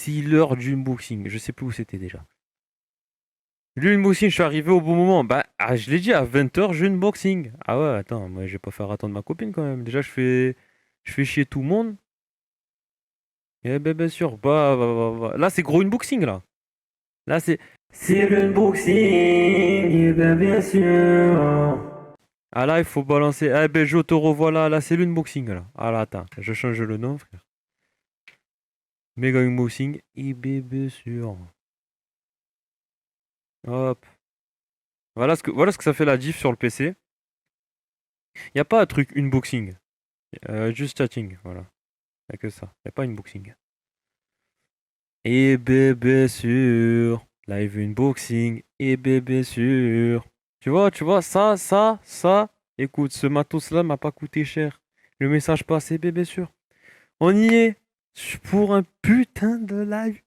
c'est l'heure du unboxing. Je sais plus où c'était déjà. L'unboxing, je suis arrivé au bon moment. Bah, je l'ai dit, à 20h, j'ai unboxing. Ah ouais, attends, moi, je vais pas faire attendre ma copine quand même. Déjà, je fais chier tout le monde. Eh ben, bien sûr. Bah. Là, c'est gros unboxing, là. Là, c'est l'unboxing. Eh ben, bien sûr. Ah là, il faut balancer. Eh ben, je te revois là. Là, c'est l'unboxing, là. Ah là, attends. Je change le nom, frère. Méga unboxing. Eh ben, bien sûr. Hop. Voilà ce que ça fait la diff sur le PC. Il n'y a pas un truc unboxing. Juste chatting, voilà. Il n'y a que ça. Il n'y a pas unboxing. Et bébé sûr. Live unboxing. Et bébé sûr. Tu vois, ça. Écoute, ce matos-là m'a pas coûté cher. Le message passe, et bébé sûr. On y est. Pour un putain de live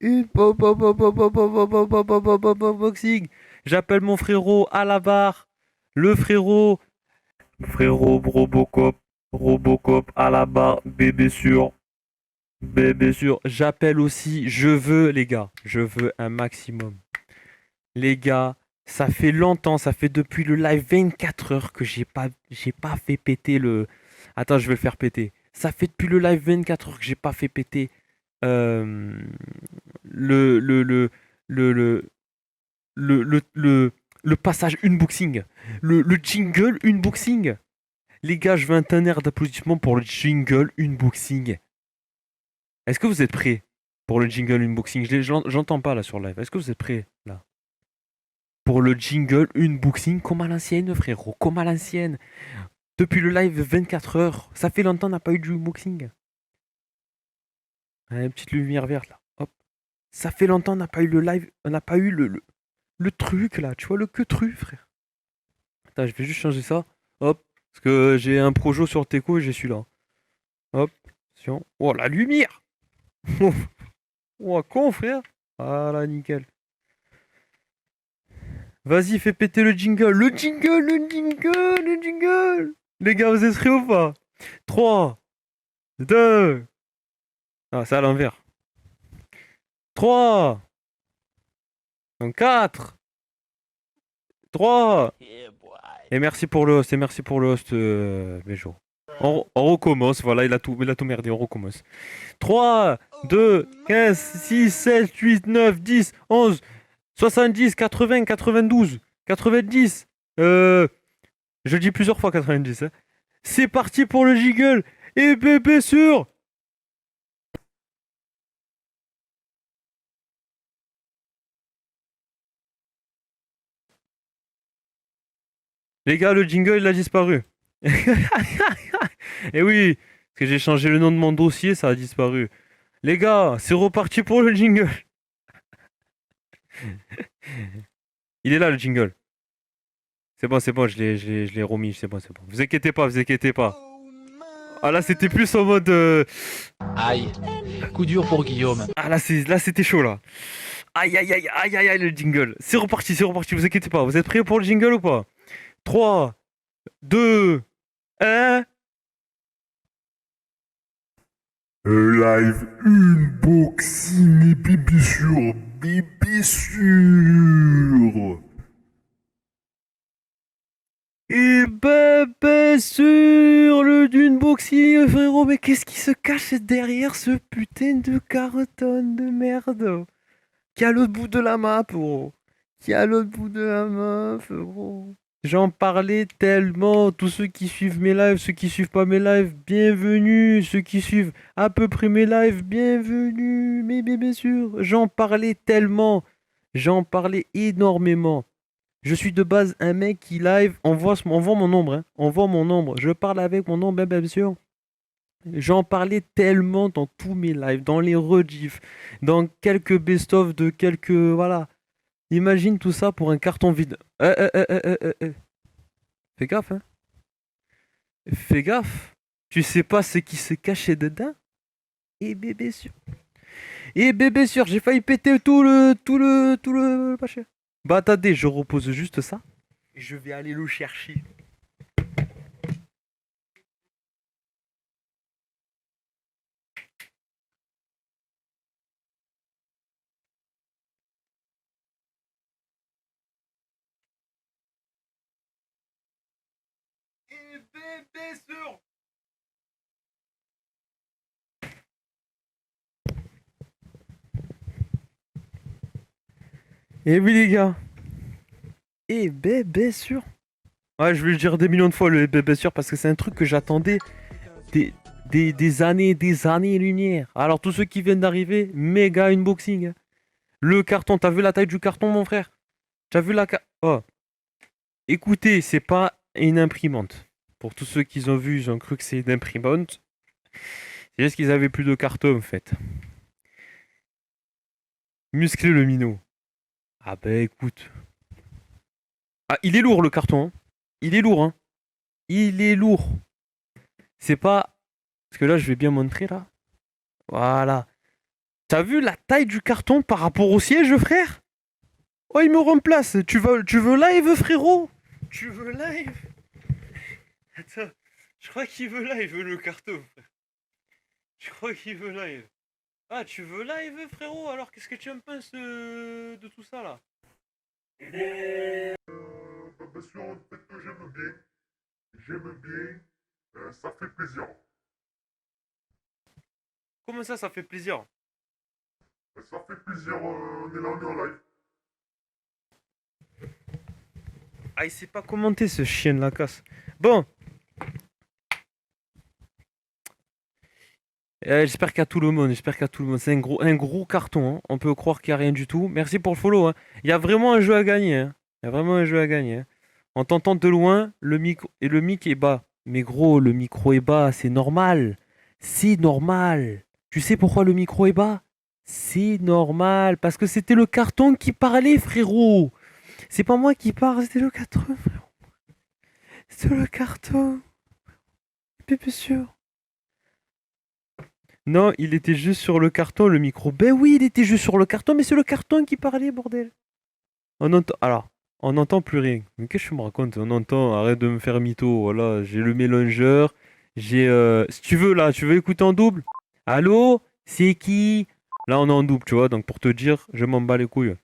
unboxing. J'appelle mon frérot à la barre. Le frérot. Frérot Robocop à la barre, bébé sûr. Bébé sûr. J'appelle aussi, je veux, les gars, je veux un maximum. Les gars, ça fait longtemps, ça fait depuis le live 24 heures que j'ai pas fait péter le. Attends, je vais le faire péter. Ça fait depuis le live 24 heures que j'ai pas fait péter euh, le, le, le, le, le, le passage unboxing. Le jingle unboxing. Les gars, je veux un tonnerre d'applaudissements pour le jingle unboxing. Est-ce que vous êtes prêts pour le jingle unboxing? J'entends pas là sur live. Est-ce que vous êtes prêts là? Pour le jingle unboxing comme à l'ancienne, frérot. Comme à l'ancienne. Depuis le live 24 heures. Ça fait longtemps qu'on n'a pas eu de unboxing. Ah, une petite lumière verte là. Hop. Ça fait longtemps qu'on n'a pas eu le live. On n'a pas eu le truc là. Tu vois, le que truc, frère. Attends, je vais juste changer ça. Hop. Parce que j'ai un projo sur Teco et j'ai celui-là. Hop. Attention. Oh, la lumière! Oh, con, frère. Voilà, nickel. Vas-y, fais péter le jingle. Le jingle, le jingle, le jingle. Les gars, vous êtes prêts ou pas? 3, 2. Ah, c'est à l'envers. 3, 4, 3. Et merci pour le host, Béjo. On recommence, voilà, il a tout merdé, on recommence. 3, 2, 15, 6, 7, 8, 9, 10, 11, 70, 80, 92, 90. Je le dis plusieurs fois 90. Hein. C'est parti pour le jiggle. Et bébé sûr. Les gars, le jingle, il a disparu. Et oui, parce que j'ai changé le nom de mon dossier, ça a disparu. Les gars, c'est reparti pour le jingle. Il est là, le jingle. C'est bon, je l'ai remis, c'est bon. Vous inquiétez pas, vous inquiétez pas. Ah là, c'était plus en mode... Aïe, coup dur pour Guillaume. Ah là, c'était chaud, là. Aïe, aïe, aïe, aïe, aïe, aïe, le jingle. C'est reparti, vous inquiétez pas. Vous êtes prêts pour le jingle ou pas? 3, 2, 1... Live unboxing et bébé sûr. Et ben, bien sûr, le Duneboxing, frérot, mais qu'est-ce qui se cache derrière ce putain de carton de merde? Qui est à l'autre bout de la map, frérot? Qui est à l'autre bout de la map, frérot? J'en parlais tellement, tous ceux qui suivent mes lives, ceux qui suivent pas mes lives, bienvenue, ceux qui suivent à peu près mes lives, bienvenue, mais bien sûr, j'en parlais énormément. Je suis de base un mec qui live, on voit mon nombre, hein. On voit mon nombre. Je parle avec mon nombre, bien sûr. J'en parlais tellement dans tous mes lives, dans les rediffs, dans quelques best-of de quelques... Voilà. Imagine tout ça pour un carton vide. Fais gaffe, hein. Fais gaffe. Tu sais pas ce qui se cachait dedans? Et bébé sûr. Et bébé sûr, j'ai failli péter tout le... Pas cher. Bah attendez, je repose juste ça. Je vais aller le chercher. bébé sûr. Eh oui les gars. Eh bébé sûr. Ouais, je vais le dire des millions de fois le bébé sûr parce que c'est un truc que j'attendais des, des années-lumière. Alors tous ceux qui viennent d'arriver, méga unboxing, hein. Le carton, t'as vu la taille du carton mon frère? T'as vu Oh, écoutez, c'est pas une imprimante. Pour tous ceux qui ont vu, ils ont cru que c'est une imprimante. C'est juste qu'ils avaient plus de carton en fait. Musclé le minot. Ah bah écoute. Ah, il est lourd le carton, hein. Il est lourd, hein. Il est lourd. C'est pas... Parce que là, je vais bien montrer, là. Voilà. T'as vu la taille du carton par rapport au siège, frère? Oh, il me remplace. Tu veux live, frérot? Tu veux live? Attends. Je crois qu'il veut live, le carton, frère. Je crois qu'il veut live. Ah, tu veux live, frérot? Alors, qu'est-ce que tu en penses de tout ça, là? Bien sûr, le fait que j'aime bien. J'aime bien. Ça fait plaisir. Comment ça fait plaisir? Ça fait plaisir, on est là, on est en live. Ah, il sait pas commenter, ce chien de la casse. Bon. J'espère qu'à tout le monde, C'est un gros carton, hein. On peut croire qu'il n'y a rien du tout. Merci pour le follow, hein. Il y a vraiment un jeu à gagner, hein. Il y a vraiment un jeu à gagner, hein. En t'entend de loin, le mic est bas. Mais gros, le micro est bas, c'est normal. C'est normal. Tu sais pourquoi le micro est bas? C'est normal. Parce que c'était le carton qui parlait, frérot. C'est pas moi qui parle, c'était le carton, frérot. C'était le carton. Bien sûr. Non, il était juste sur le carton, le micro. Ben oui, il était juste sur le carton, mais c'est le carton qui parlait, bordel. On entend... Alors, on n'entend plus rien. Mais qu'est-ce que tu me racontes? On entend, arrête de me faire mytho. Voilà, j'ai le mélangeur. Si tu veux, là, tu veux écouter en double? Allô? C'est qui? Là, on est en double, tu vois. Donc, pour te dire, je m'en bats les couilles.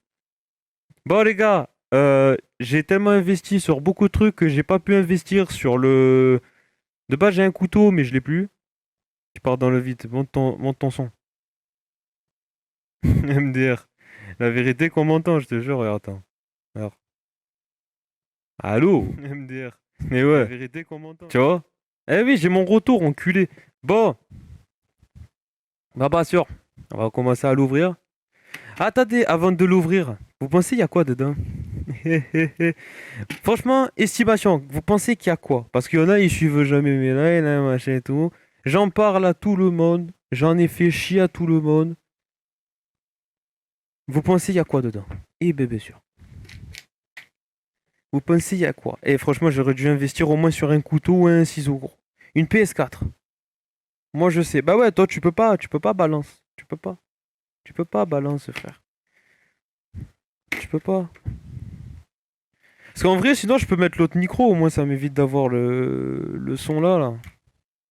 Bon, les gars, j'ai tellement investi sur beaucoup de trucs que j'ai pas pu investir sur le... De base, j'ai un couteau, mais je l'ai plus. Tu pars dans le vide. Monte ton son. MDR. La vérité qu'on m'entend, je te jure. Attends. Alors. Allô? MDR. Mais ouais. La vérité qu'on m'entend. Tu vois? Eh oui, j'ai mon retour, enculé. Bon. Bah, pas sûr. On va commencer à l'ouvrir. Attendez, avant de l'ouvrir, vous pensez il y a quoi dedans? Franchement, estimation, vous pensez qu'il y a quoi? Parce qu'il y en a, ils suivent jamais mes lives, là, machin et tout. J'en parle à tout le monde. J'en ai fait chier à tout le monde. Vous pensez il y a quoi dedans? Eh bébé sûr. Vous pensez il y a quoi? Eh franchement, j'aurais dû investir au moins sur un couteau ou un ciseau gros. Une PS4. Moi je sais. Bah ouais, toi tu peux pas balance. Tu peux pas balance frère. Tu peux pas. Parce qu'en vrai, sinon je peux mettre l'autre micro, au moins ça m'évite d'avoir le son là.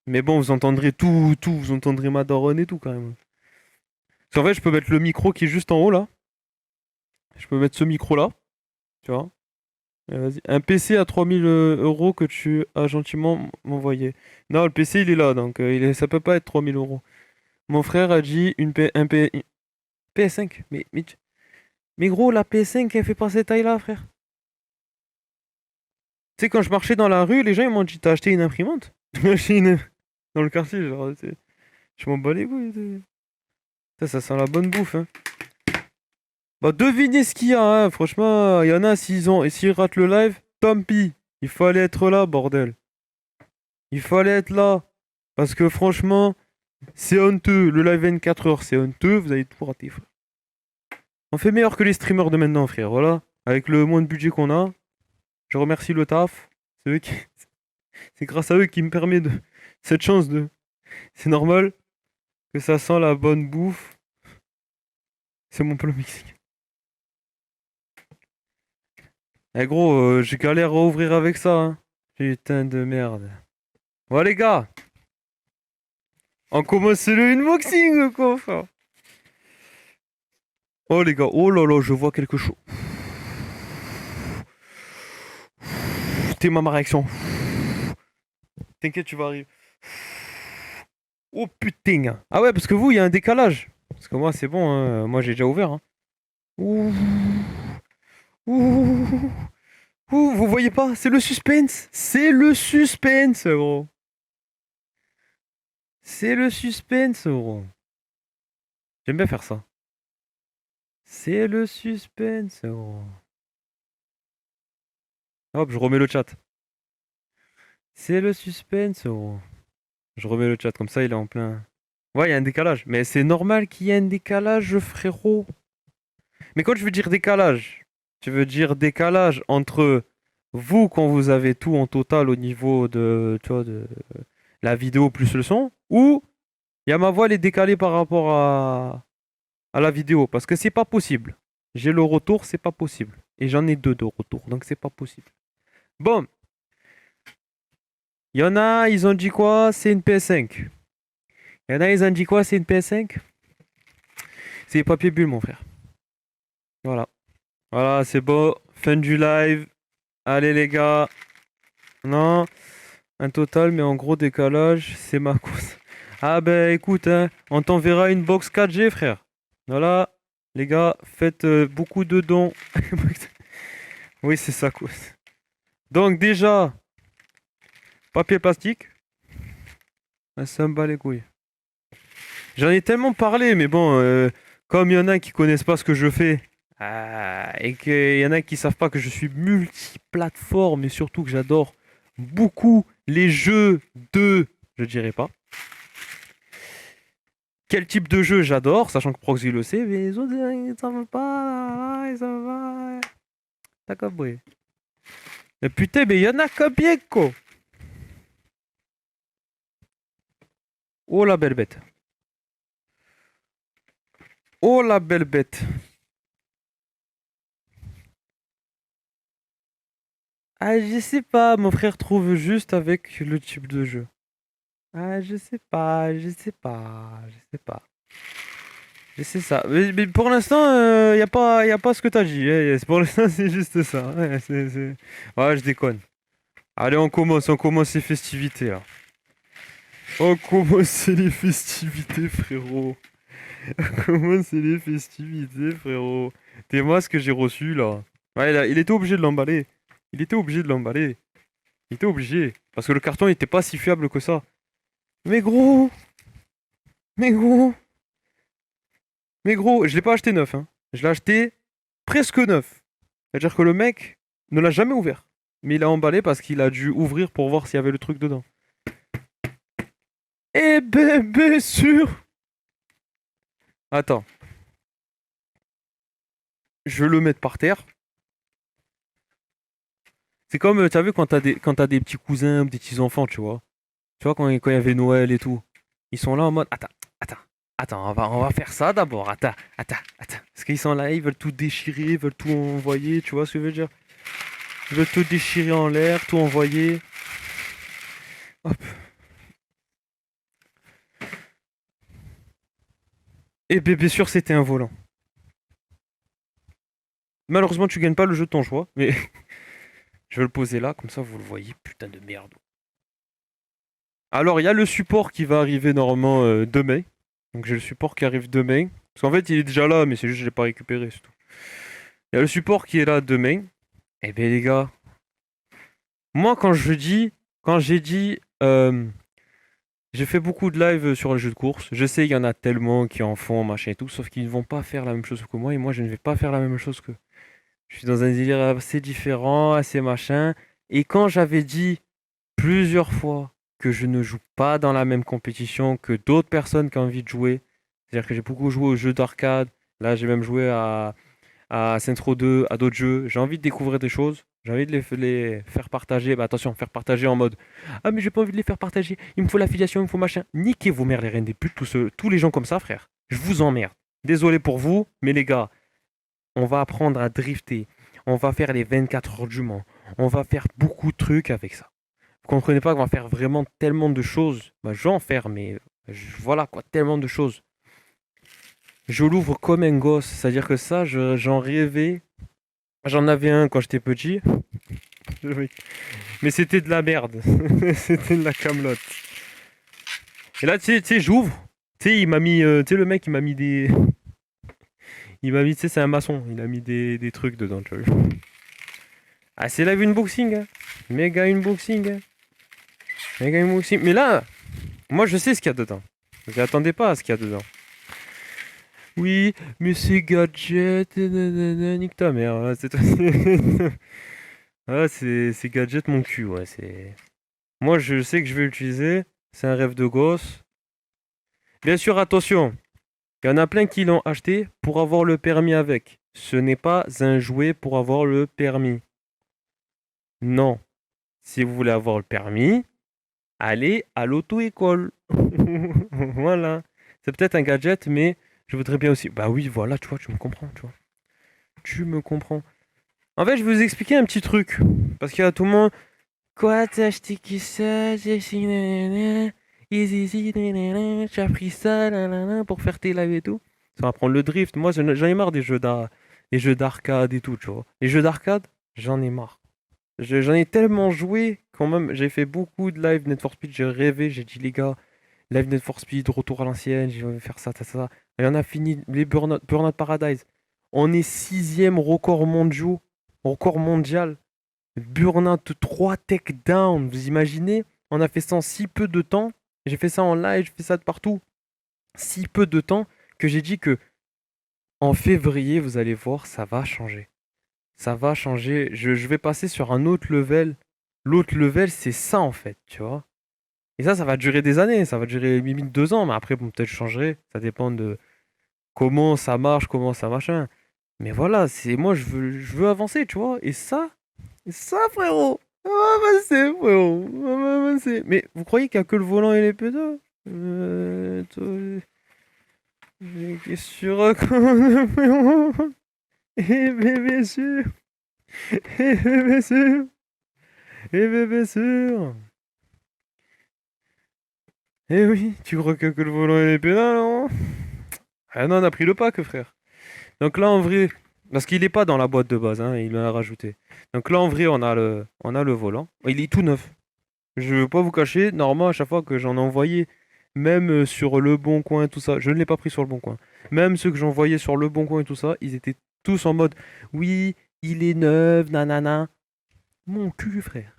Mais bon, vous entendrez tout, vous entendrez ma daronne et tout quand même. Parce qu'en fait, je peux mettre le micro qui est juste en haut là. Je peux mettre ce micro là. Tu vois? Et vas-y. Un PC à 3000 euros que tu as gentiment m'envoyé. Non, le PC il est là, donc ça peut pas être 3000 euros. Mon frère a dit une PS5. Mais gros, la PS5 elle fait pas cette taille là, frère. Tu sais, quand je marchais dans la rue, les gens ils m'ont dit t'as acheté une imprimante? J'ai acheté une... Dans le quartier, genre, je m'en bats les couilles. Ça sent la bonne bouffe, hein. Bah, devinez ce qu'il y a, hein. Franchement, il y en a, s'ils ratent le live, tant pis. Il fallait être là, bordel. Il fallait être là. Parce que franchement, c'est honteux. Le live 24 heures, c'est honteux. Vous avez tout raté, frère. On fait meilleur que les streamers de maintenant, frère. Voilà. Avec le moins de budget qu'on a. Je remercie le taf. C'est grâce à eux qui me permet de... cette chance de... C'est normal que ça sent la bonne bouffe. C'est mon plat mexicain. Eh gros, j'ai galère à ouvrir avec ça, hein. Putain de merde. Bon les gars, on commence le unboxing quoi, frère. Oh les gars, oh là là, je vois quelque chose. T'es ma réaction. T'inquiète, tu vas arriver. Oh putain. Ah ouais, parce que vous, il y a un décalage. Parce que moi, c'est bon, hein. Moi, j'ai déjà ouvert. Hein. Ouh. Ouh. Ouh, vous voyez pas? C'est le suspense. C'est le suspense, gros. C'est le suspense, gros. J'aime bien faire ça. C'est le suspense, gros. Hop, je remets le chat. C'est le suspense, gros. Je remets le chat, comme ça il est en plein. Ouais, il y a un décalage. Mais c'est normal qu'il y ait un décalage, frérot. Mais quand je veux dire décalage, tu veux dire décalage entre vous, quand vous avez tout en total au niveau de, tu vois, de la vidéo plus le son, ou il y a ma voix, elle est décalée par rapport à la vidéo. Parce que c'est pas possible. J'ai le retour, c'est pas possible. Et j'en ai deux de retour, donc c'est pas possible. Bon. Il y en a, ils ont dit quoi? C'est une PS5. Il y en a, ils ont dit quoi? C'est une PS5? C'est les papiers bulles, mon frère. Voilà. Voilà, c'est beau. Fin du live. Allez, les gars. Non. Un total, mais en gros décalage, c'est ma cause. Ah ben écoute, hein, on t'enverra une box 4G, frère. Voilà. Les gars, faites beaucoup de dons. Oui, c'est ça, cause. Donc déjà, papier plastique. Ah, ça me bat les couilles. J'en ai tellement parlé, mais bon, comme il y en a qui connaissent pas ce que je fais, et qu'il y en a qui savent pas que je suis multiplateforme, et surtout que j'adore beaucoup les jeux de... Je dirais pas. Quel type de jeu j'adore, sachant que Proxy le sait, mais les autres, ils savent pas, ils savent pas. T'as compris. Mais putain, mais il y en a combien, quoi? Oh la belle bête. Oh la belle bête. Ah, je sais pas, mon frère trouve juste avec le type de jeu. Ah, je sais pas, je sais pas, je sais pas. Je sais ça. Mais pour l'instant, y a pas ce que t'as dit. Pour l'instant, c'est juste ça. Ouais, ouais, je déconne. Allez, on commence les festivités là. On commence les festivités, frérot. On commence les festivités, frérot. Tes masques que j'ai reçus là. Ouais, il était obligé de l'emballer. Il était obligé de l'emballer. Il était obligé. Parce que le carton était pas si fiable que ça. Mais gros, mais gros, mais gros, je l'ai pas acheté neuf, hein. Je l'ai acheté presque neuf. C'est-à-dire que le mec ne l'a jamais ouvert. Mais il a emballé parce qu'il a dû ouvrir pour voir s'il y avait le truc dedans. Eh ben, bien sûr. Attends. Je vais le mettre par terre. C'est comme, tu as vu, quand t'as des petits cousins ou des petits enfants, tu vois. Tu vois, quand il y avait Noël et tout. Ils sont là en mode, attends, on va faire ça d'abord. Attends. Parce qu'ils sont là, ils veulent tout déchirer, ils veulent tout envoyer, tu vois ce que je veux dire? Ils veulent tout déchirer en l'air, tout envoyer. Hop. Et bien sûr, c'était un volant. Malheureusement, tu gagnes pas le jeu de ton choix, mais je vais le poser là, comme ça vous le voyez. Putain de merde. Alors, il y a le support qui va arriver normalement demain. Donc, j'ai le support qui arrive demain. Parce qu'en fait, il est déjà là, mais c'est juste que je l'ai pas récupéré, c'est tout. Il y a le support qui est là demain. Eh bien, les gars, moi, quand j'ai dit, j'ai fait beaucoup de live sur les jeux de course. Je sais, il y en a tellement qui en font, machin et tout, sauf qu'ils ne vont pas faire la même chose que moi, et moi, je ne vais pas faire la même chose qu'eux. Je suis dans un délire assez différent, assez machin. Et quand j'avais dit plusieurs fois que je ne joue pas dans la même compétition que d'autres personnes qui ont envie de jouer, c'est-à-dire que j'ai beaucoup joué aux jeux d'arcade, là j'ai même joué à Saints Row 2, à d'autres jeux, j'ai envie de découvrir des choses, j'ai envie de les faire partager, bah attention, faire partager en mode ah mais j'ai pas envie de les faire partager, il me faut l'affiliation, il me faut machin, niquez vos mères les reines des putes, tous les gens comme ça frère, je vous emmerde, désolé pour vous, mais les gars, on va apprendre à drifter, on va faire les 24 heures du Mans, on va faire beaucoup de trucs avec ça. Vous comprenez pas qu'on va faire vraiment tellement de choses, bah je vais en faire, mais voilà quoi, tellement de choses. Je l'ouvre comme un gosse, c'est-à-dire que ça, j'en rêvais. J'en avais un quand j'étais petit. Le mec. Mais c'était de la merde. C'était de la camelote. Et là, tu sais, j'ouvre. Tu sais, il m'a mis. Tu sais, le mec, il m'a mis des. Il m'a mis, tu sais, c'est un maçon. Il a mis des trucs dedans, tu vois. Ah, c'est live unboxing. Hein. Méga unboxing. Hein. Méga unboxing. Mais là, moi, je sais ce qu'il y a dedans. Je m'attendais pas à ce qu'il y a dedans. Oui, mais c'est gadget. Nanana, nique ta mère. Hein, c'est toi. Ah, c'est gadget mon cul, ouais. C'est. Moi, je sais que je vais l'utiliser. C'est un rêve de gosse. Bien sûr, attention. Il y en a plein qui l'ont acheté pour avoir le permis avec. Ce n'est pas un jouet pour avoir le permis. Non. Si vous voulez avoir le permis, allez à l'auto-école. Voilà. C'est peut-être un gadget, mais je voudrais bien aussi. Bah oui, voilà, tu vois, tu me comprends, tu vois. Tu me comprends. En fait, je vais vous expliquer un petit truc. Parce qu'il y a tout le monde. Quoi, t'as acheté qui ça? J'ai acheté nanana, easy, nanana, j'ai appris ça nanana, pour faire tes lives et tout. Ça va prendre le drift. Moi, j'en ai marre des jeux d'arcade et tout, tu vois. Les jeux d'arcade, j'en ai marre. J'en ai tellement joué quand même. J'ai fait beaucoup de live Need for Speed. J'ai rêvé. J'ai dit, les gars, live Need for Speed, retour à l'ancienne. Je vais faire ça, ça, ça. Et on a fini les Burnout Paradise. On est 6ème record mondial. Burnout 3 takedown, vous imaginez? On a fait ça en si peu de temps. J'ai fait ça en live, j'ai fait ça de partout. Si peu de temps que j'ai dit que en février, vous allez voir, ça va changer. Ça va changer. Je vais passer sur un autre level. L'autre level, c'est ça en fait, tu vois. Et ça va durer des années. Ça va durer limite 2 ans. Mais après, bon, peut-être je changerai. Ça dépend de comment ça marche, comment ça machin. Mais voilà, c'est moi, je veux avancer, tu vois. Et ça, frérot, ça va passer, frérot. Ça va passer. Mais vous croyez qu'il n'y a que le volant et les pédales? Toi, qu'est-ce que tu racontes, frérot? Eh bébé sûr. Eh bébé sûr. Eh bébé sûr. Eh oui, tu crois qu'il n'y a que le volant et les pédales, non? Ah non, on a pris le pack, frère. Donc là, en vrai, parce qu'il n'est pas dans la boîte de base, hein, il l'a rajouté. Donc là, en vrai, on a le volant. Il est tout neuf. Je ne veux pas vous cacher, normalement, à chaque fois que j'en ai envoyé, même sur Le Bon Coin, tout ça, je ne l'ai pas pris sur Le Bon Coin. Même ceux que j'envoyais sur Le Bon Coin et tout ça, ils étaient tous en mode oui, il est neuf, nanana. Mon cul, frère.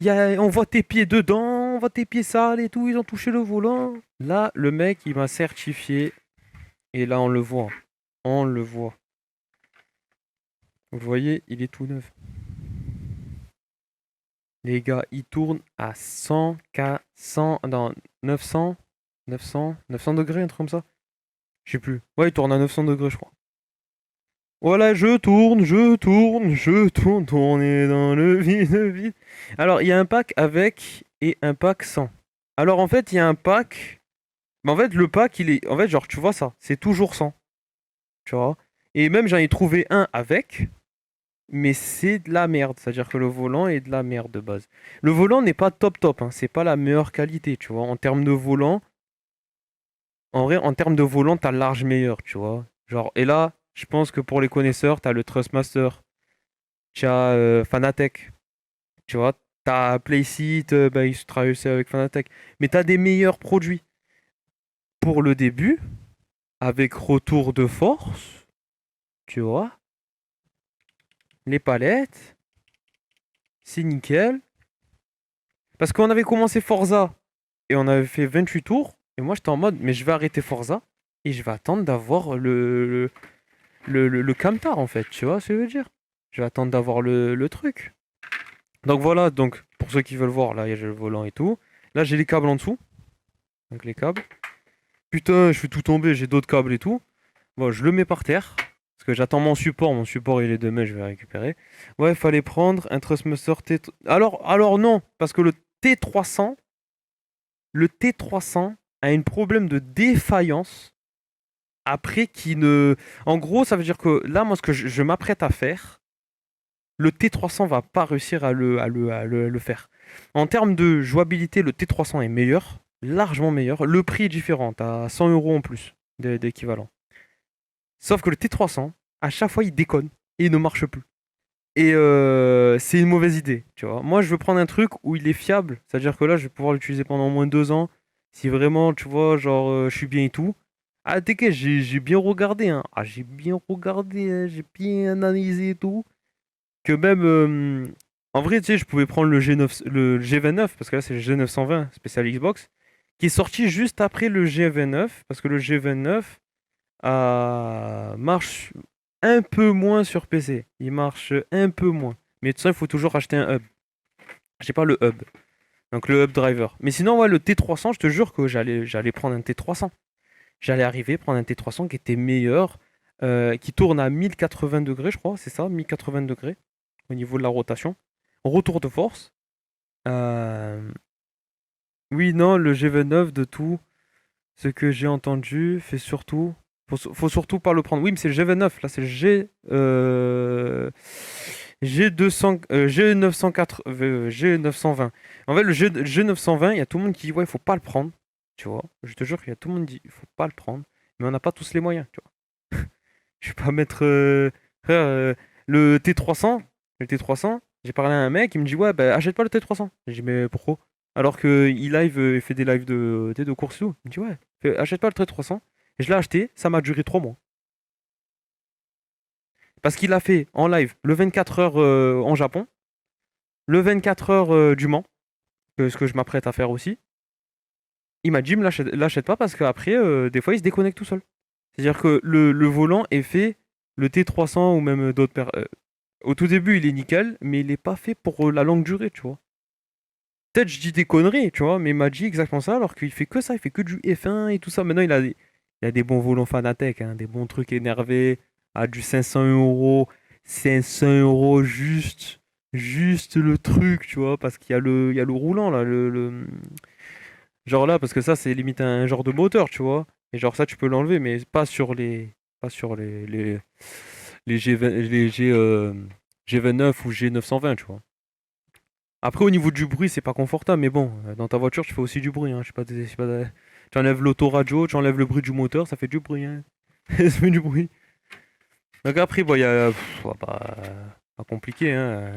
On voit tes pieds dedans, on voit tes pieds sales et tout, ils ont touché le volant. Là, le mec, il m'a certifié. Et là, on le voit. On le voit. Vous voyez, il est tout neuf. Les gars, il tourne à 100, non, 900 degrés, un truc comme ça. Je sais plus. Ouais, il tourne à 900 degrés, je crois. Voilà, je tourne, tourner dans le vide, vide. Alors, il y a un pack avec et un pack sans. Alors, en fait, il y a un pack. Mais en fait, le pack, il est. En fait, genre, tu vois ça, c'est toujours sans. Tu vois. Et même, j'en ai trouvé un avec. Mais c'est de la merde. C'est-à-dire que le volant est de la merde de base. Le volant n'est pas top top, hein. C'est pas la meilleure qualité, tu vois. En termes de volant, en vrai, en termes de volant, t'as large meilleur, tu vois. Genre, et là, je pense que pour les connaisseurs, t'as le Trustmaster, t'as Fanatec, tu vois. T'as Playseat, bah, ils travaillent aussi avec Fanatec. Mais t'as des meilleurs produits. Pour le début, avec retour de force, tu vois. Les palettes, c'est nickel. Parce qu'on avait commencé Forza et on avait fait 28 tours. Et moi, j'étais en mode, mais je vais arrêter Forza et je vais attendre d'avoir le camtar, en fait. Tu vois ce que je veux dire? Je vais attendre d'avoir le truc. Donc voilà, donc pour ceux qui veulent voir, là, j'ai le volant et tout. Là, j'ai les câbles en dessous. Donc les câbles. Putain, je suis tout tombé, j'ai d'autres câbles et tout. Bon, je le mets par terre. Parce que j'attends mon support. Mon support, il est demain, je vais récupérer. Ouais, il fallait prendre un Trustmaster T. Alors non, parce que T300, le T300 a un problème de défaillance. Après, qui ne. En gros, ça veut dire que là, moi, ce que je m'apprête à faire, le T300 va pas réussir à le faire. En termes de jouabilité, le T300 est meilleur, largement meilleur. Le prix est différent, t'as 100 € en plus d'équivalent. Sauf que le T300, à chaque fois, il déconne et il ne marche plus. Et c'est une mauvaise idée, tu vois. Moi, je veux prendre un truc où il est fiable, c'est-à-dire que là, je vais pouvoir l'utiliser pendant au moins 2 ans. Si vraiment, tu vois, genre, je suis bien et tout. Ah, t'inquiète, j'ai bien regardé, hein. Ah, j'ai bien regardé, hein, j'ai bien analysé et tout. Que même, en vrai, tu sais, je pouvais prendre le G9, le G29, parce que là, c'est le G920 spécial Xbox, qui est sorti juste après le G29, parce que le G29 marche un peu moins sur PC. Il marche un peu moins. Mais tout ça, il faut toujours acheter un hub. J'ai pas le hub. Donc le hub driver. Mais sinon, ouais, le T300, je te jure que j'allais prendre un T300. J'allais arriver prendre un T300 qui était meilleur, qui tourne à 1080 degrés, je crois, c'est ça, 1080 degrés au niveau de la rotation. Retour de force. Euh, Oui, non, le G29 de tout ce que j'ai entendu fait surtout. Faut surtout pas le prendre. Oui, mais c'est le G29, là c'est le G200, G904, G920. En fait, le G920, il y a tout le monde qui dit ouais, il faut pas le prendre. Tu vois, je te jure qu'il y a tout le monde qui dit il faut pas le prendre. Mais on n'a pas tous les moyens, tu vois. Je vais pas mettre frère, le T300. Le T300, j'ai parlé à un mec, il me dit ouais, bah achète pas le T300. J'ai dit mais pourquoi? Alors que il fait des lives de course et tout. Il me dit ouais, achète pas le T300. Et je l'ai acheté, ça m'a duré 3 mois. Parce qu'il a fait en live le 24 heures en Japon, le 24 heures du Mans, ce que je m'apprête à faire aussi. Il m'a dit me l'achète pas parce qu'après, des fois, il se déconnecte tout seul. C'est-à-dire que le volant est fait, le T300 ou même d'autres. Au tout début, il est nickel, mais il n'est pas fait pour la longue durée, tu vois. Peut-être je dis des conneries, tu vois, mais il m'a dit exactement ça, alors qu'il fait que ça, il fait que du F1 et tout ça. Maintenant, il a des bons volants Fanatec, hein, des bons trucs énervés, à du 500 euros, 500 euros juste le truc, tu vois, parce qu'il y a le roulant, là, genre là, parce que ça, c'est limite un genre de moteur, tu vois, et genre ça, tu peux l'enlever, mais pas sur les G29 ou G920, tu vois. Après, au niveau du bruit, c'est pas confortable, mais bon, dans ta voiture, tu fais aussi du bruit, hein. Je sais pas, tu enlèves l'autoradio, tu enlèves le bruit du moteur, ça fait du bruit, hein. Ça fait du bruit. Donc après, bon, il y a. Pas compliqué, hein.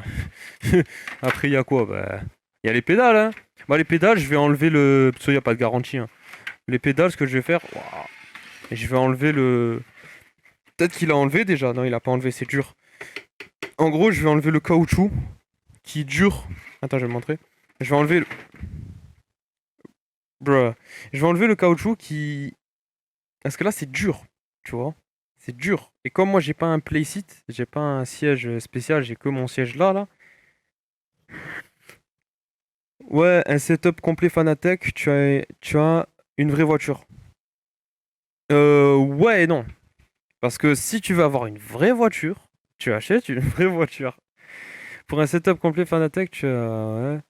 Après, il y a quoi? Bah, il y a les pédales, hein. Bah, les pédales, je vais enlever le. Parce qu'il n'y a pas de garantie, hein. Les pédales, ce que je vais faire. Ouah, je vais enlever le. Peut-être qu'il a enlevé déjà. Non, il a pas enlevé, c'est dur. En gros, je vais enlever le caoutchouc qui dure. Attends, je vais te montrer. Je vais enlever. Bruh. Je vais enlever le caoutchouc qui. Parce que là, c'est dur. Tu vois? C'est dur. Et comme moi, j'ai pas un playseat, j'ai pas un siège spécial, j'ai que mon siège là. Ouais, un setup complet Fanatec, tu as une vraie voiture. Ouais et non. Parce que si tu veux avoir une vraie voiture, tu achètes une vraie voiture. Pour un setup complet Fanatec, ouais,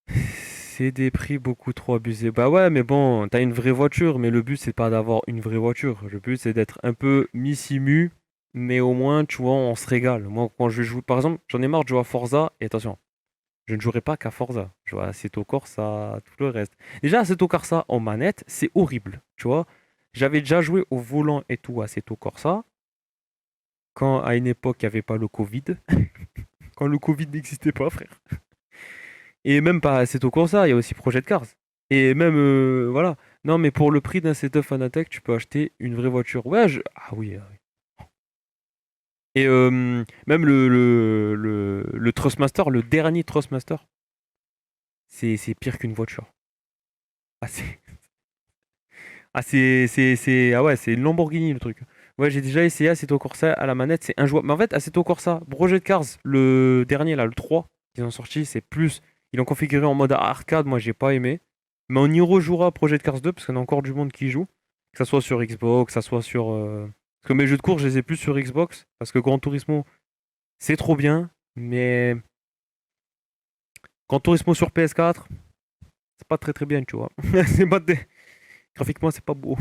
c'est des prix beaucoup trop abusés. Bah ouais, mais bon, t'as une vraie voiture, mais le but c'est pas d'avoir une vraie voiture. Le but c'est d'être un peu mi-simu, mais au moins, tu vois, on se régale. Moi, quand je joue, par exemple, j'en ai marre de jouer à Forza, et attention, je ne jouerai pas qu'à Forza. Je joue à Assetto Corsa, tout le reste. Déjà, Assetto Corsa en manette, c'est horrible, tu vois. J'avais déjà joué au volant et tout à Assetto Corsa, quand à une époque, il n'y avait pas le Covid. Quand le Covid n'existait pas, frère. Et même pas Assetto Corsa, il y a aussi Project Cars. Et même, voilà. Non, mais pour le prix d'un setup Fanatec, tu peux acheter une vraie voiture. Ouais, ah oui, ah oui. Et même le Trustmaster, le dernier Trustmaster, c'est pire qu'une voiture. Ah, ah ouais, c'est une Lamborghini le truc. Ouais, j'ai déjà essayé Assetto Corsa à la manette, c'est injouable. Mais en fait, Assetto Corsa, Project Cars, le dernier là, le 3 qu'ils ont sorti, c'est plus. Ils l'ont configuré en mode arcade, moi j'ai pas aimé. Mais on y rejouera à Project Cars 2 parce qu'on a encore du monde qui joue. Que ça soit sur Xbox, que ça soit sur. Parce que mes jeux de course, je les ai plus sur Xbox. Parce que Gran Turismo, c'est trop bien. Mais Gran Turismo sur PS4, c'est pas très très bien, tu vois. c'est pas des- Graphiquement, c'est pas beau.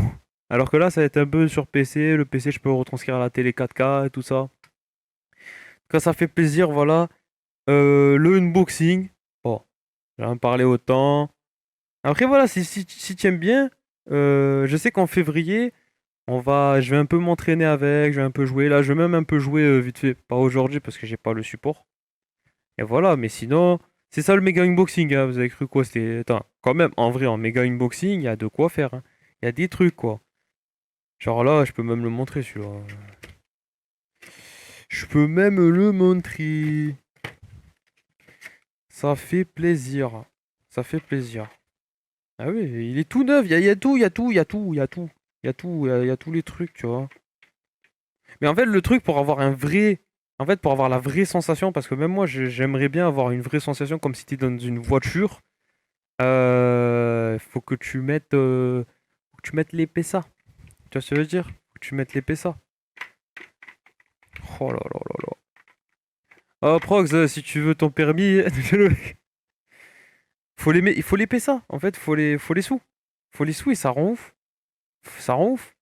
Alors que là, ça va être un peu sur PC. Le PC, je peux retranscrire à la télé 4K et tout ça. Quand ça fait plaisir, voilà. Le unboxing. Bon, j'en parlais autant. Après, voilà, si tu aimes bien, je sais qu'en février, Je vais un peu m'entraîner avec, je vais un peu jouer. Là, je vais même un peu jouer vite fait. Pas aujourd'hui parce que j'ai pas le support. Et voilà, mais sinon, c'est ça le méga unboxing, hein. Vous avez cru quoi? C'était. Attends, quand même, en vrai, en méga unboxing, il y a de quoi faire, hein. Il y a des trucs, quoi. Genre là, je peux même le montrer, celui-là. Je peux même le montrer. Ça fait plaisir. Ça fait plaisir. Ah oui, il est tout neuf. Il y a tout, il y a tout, il y a tout, il y a tout. Il y a tout, il y a tous les trucs, tu vois. Mais en fait, le truc pour avoir un vrai. En fait, pour avoir la vraie sensation, parce que même moi, j'aimerais bien avoir une vraie sensation comme si tu étais dans une voiture. Faut que tu mettes, faut que tu mettes les PSA. Tu vois ce que je veux dire? Faut que tu mettes les PSA. Oh là là là là. Oh, Prox, si tu veux ton permis, il faut les PSA. En fait, faut les sous. Faut les sous et ça rend ouf. Ça rend ouf.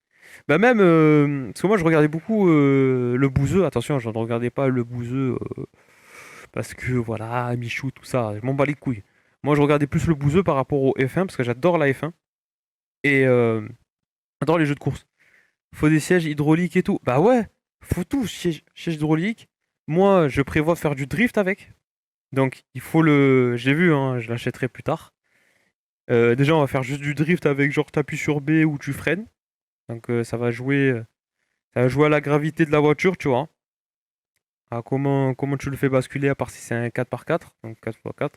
Bah même, parce que moi je regardais beaucoup le bouseux. Attention, je ne regardais pas le bouseux parce que voilà, Michou, tout ça. Je m'en bats les couilles. Moi je regardais plus le bouseux par rapport au F1 parce que j'adore la F1 et j'adore les jeux de course. Faut des sièges hydrauliques et tout. Bah ouais, faut tout, siège hydraulique. Moi, je prévois faire du drift avec. Donc, il faut le. J'ai vu, hein, je l'achèterai plus tard. Déjà, on va faire juste du drift avec genre t'appuies sur B ou tu freines. Donc, ça va jouer à la gravité de la voiture, tu vois. À comment tu le fais basculer, à part si c'est un 4x4, donc 4x4.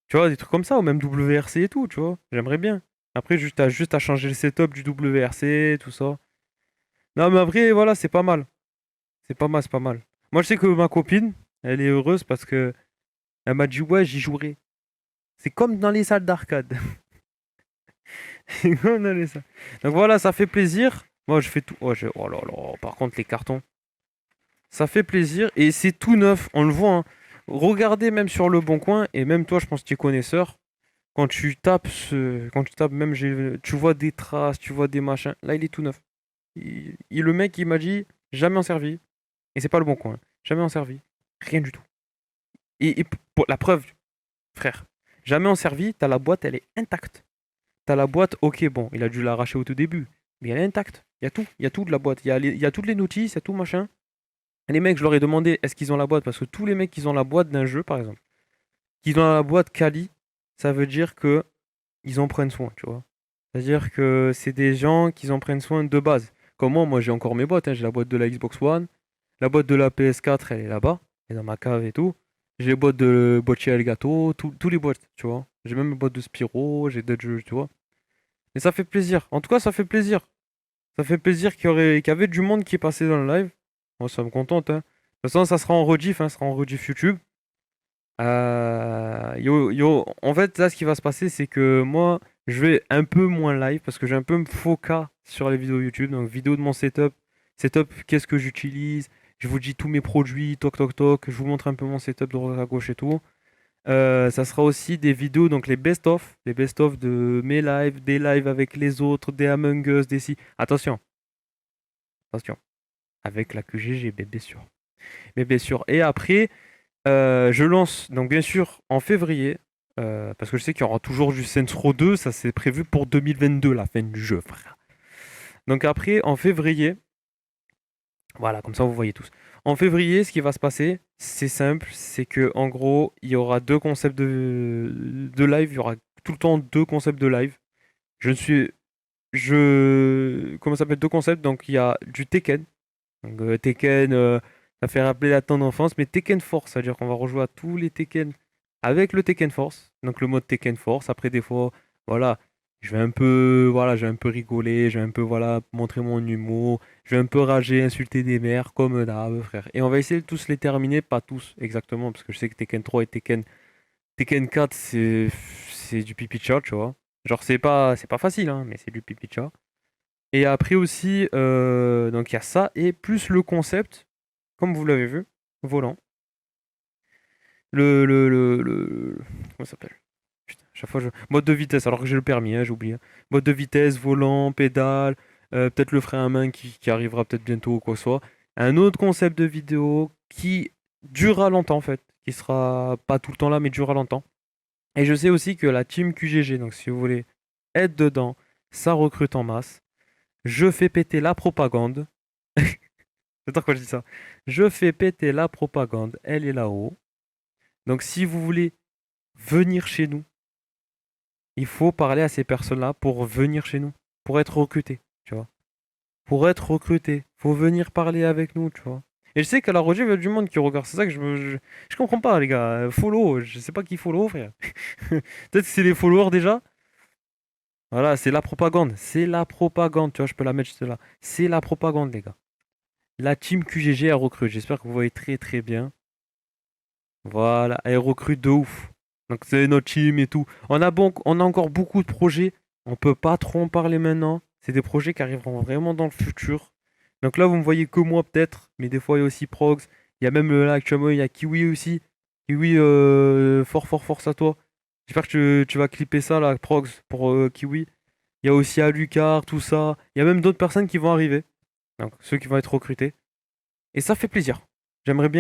Tu vois, des trucs comme ça, ou même WRC et tout, tu vois. J'aimerais bien. Après, juste à changer le setup du WRC, tout ça. Non, mais en vrai, voilà, c'est pas mal. C'est pas mal, c'est pas mal. Moi, je sais que ma copine, elle est heureuse parce que elle m'a dit, ouais, j'y jouerai. C'est comme dans les salles d'arcade. C'est comme dans les salles. Donc voilà, ça fait plaisir. Moi, je fais tout. Oh là là, par contre, les cartons. Ça fait plaisir et c'est tout neuf, on le voit, hein. Regardez même sur le bon coin, et même toi, je pense que tu es connaisseur. Quand tu tapes même, tu vois des traces, tu vois des machins. Là, il est tout neuf. Le mec, il m'a dit, jamais en servi. Et c'est pas le bon coin, hein. Jamais en servi. Rien du tout. Et pour la preuve, frère, jamais en servi, t'as la boîte, elle est intacte. T'as la boîte, ok, bon, il a dû l'arracher au tout début, mais elle est intacte. Il y a tout de la boîte. Il y a toutes les notices, il y a tout machin. Les mecs, je leur ai demandé est-ce qu'ils ont la boîte, parce que tous les mecs qui ont la boîte d'un jeu, par exemple, qui ont la boîte Kali, ça veut dire que ils en prennent soin, tu vois. C'est-à-dire que c'est des gens qui en prennent soin de base. Comme moi j'ai encore mes boîtes, hein. J'ai la boîte de la Xbox One, la boîte de la PS4, elle est là-bas, elle est dans ma cave et tout. J'ai les boîtes de Boccia Elgato, tous les boîtes, tu vois. J'ai même une boîte de Spyro, j'ai d'autres jeux, tu vois. Et ça fait plaisir. En tout cas, ça fait plaisir. Ça fait plaisir qu'il y avait du monde qui est passé dans le live. Moi, ça me contente, hein. De toute façon, ça sera en rediff, hein, ça sera en rediff YouTube. En fait, là, ce qui va se passer, c'est que moi, je vais un peu moins live parce que je vais un peu me foca sur les vidéos YouTube. Donc, vidéo de mon setup. Setup, qu'est-ce que j'utilise? Je vous dis tous mes produits, toc toc toc. Je vous montre un peu mon setup de droite à gauche et tout. Ça sera aussi des vidéos, donc les best-of de mes lives, des lives avec les autres, des Among Us, des si. Attention, attention. Avec la QGG, bébé sûr. Bébé sûr. Et après, je lance, donc bien sûr, en février, parce que je sais qu'il y aura toujours du Saints Row 2, ça c'est prévu pour 2022, la fin du jeu, frère. Donc après, en février, voilà, comme ça vous voyez tous. En février, ce qui va se passer, c'est simple, c'est que en gros, il y aura deux concepts de live, il y aura tout le temps deux concepts de live. Je ne suis, comment ça s'appelle, deux concepts, donc il y a du Tekken. Donc, Tekken, ça fait rappeler la temps d'enfance, mais Tekken Force, c'est-à-dire qu'on va rejouer à tous les Tekken avec le Tekken Force, donc le mode Tekken Force. Après, des fois, voilà, je vais un peu rigoler, je vais un peu, voilà, montrer mon humour, je vais un peu rager, insulter des mères, comme d'hab, frère. Et on va essayer de tous les terminer, pas tous exactement, parce que je sais que Tekken 3 et Tekken 4, c'est du pipi de chat, tu vois. Genre, c'est pas facile, hein, mais c'est du pipi de chat. Et après aussi, donc il y a ça, et plus le concept, comme vous l'avez vu, volant. Comment ça s'appelle? Putain, chaque fois je. Mode de vitesse, alors que j'ai le permis, hein, j'ai oublié. Mode de vitesse, volant, pédale, peut-être le frein à main qui arrivera peut-être bientôt ou quoi que ce soit. Un autre concept de vidéo qui durera longtemps en fait, qui sera pas tout le temps là, mais durera longtemps. Et je sais aussi que la team QGG, donc si vous voulez être dedans, ça recrute en masse. Je fais péter la propagande. J'adore quand je dis ça. Je fais péter la propagande. Elle est là-haut. Donc si vous voulez venir chez nous, il faut parler à ces personnes-là pour venir chez nous, pour être recruté, tu vois. Pour être recruté, faut venir parler avec nous, tu vois. Et je sais qu'à la Roger, il y a du monde qui regarde. C'est ça que je comprends pas, les gars. Follow, je sais pas qui follow, frère. Peut-être que c'est les followers déjà. Voilà, c'est la propagande. C'est la propagande, tu vois, je peux la mettre juste là. C'est la propagande, les gars. La team QGG a recrute. J'espère que vous voyez très très bien. Voilà, elle recrute de ouf. Donc c'est notre team et tout. On a encore beaucoup de projets. On peut pas trop en parler maintenant. C'est des projets qui arriveront vraiment dans le futur. Donc là, vous me voyez que moi peut-être, mais des fois il y a aussi Prox. Il y a même là actuellement il y a Kiwi aussi. Kiwi, fort fort force à toi. J'espère que tu vas clipper ça là, Prox pour Kiwi. Il y a aussi Alucard, tout ça. Il y a même d'autres personnes qui vont arriver. Donc ceux qui vont être recrutés. Et ça fait plaisir. J'aimerais bien